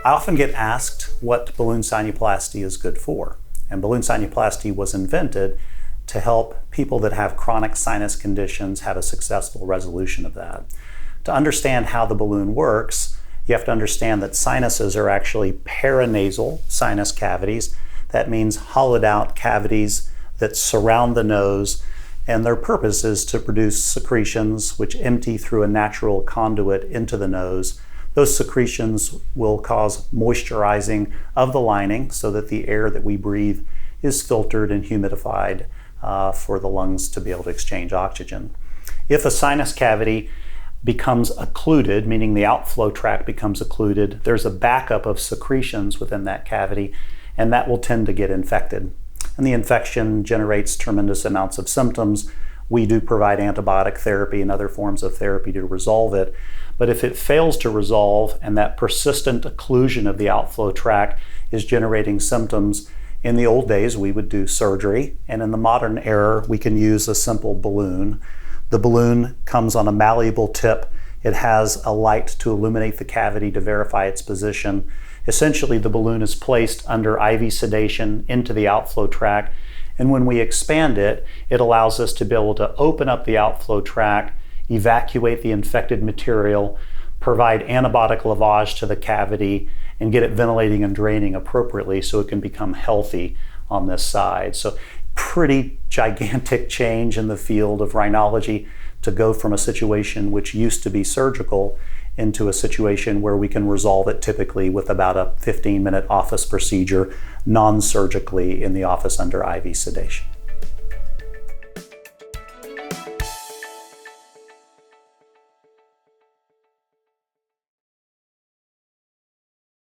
I often get asked what balloon sinuplasty is good for. And balloon sinuplasty was invented to help people that have chronic sinus conditions have a successful resolution of that. To understand how the balloon works, you have to understand that sinuses are actually paranasal sinus cavities. That means hollowed out cavities that surround the nose, and their purpose is to produce secretions which empty through a natural conduit into the nose. Those secretions will cause moisturizing of the lining so that the air that we breathe is filtered and humidified for the lungs to be able to exchange oxygen. If a sinus cavity becomes occluded, meaning the outflow tract becomes occluded, there's a backup of secretions within that cavity, and that will tend to get infected. And the infection generates tremendous amounts of symptoms. We do provide antibiotic therapy and other forms of therapy to resolve it. But if it fails to resolve and that persistent occlusion of the outflow tract is generating symptoms, in the old days we would do surgery, and in the modern era we can use a simple balloon. The balloon comes on a malleable tip. It has a light to illuminate the cavity to verify its position. Essentially, the balloon is placed under IV sedation into the outflow tract, and when we expand it, it allows us to be able to open up the outflow tract, evacuate the infected material, provide antibiotic lavage to the cavity, and get it ventilating and draining appropriately so it can become healthy on this side. So pretty gigantic change in the field of rhinology to go from a situation which used to be surgical into a situation where we can resolve it typically with about a 15-minute office procedure, non-surgically in the office under IV sedation.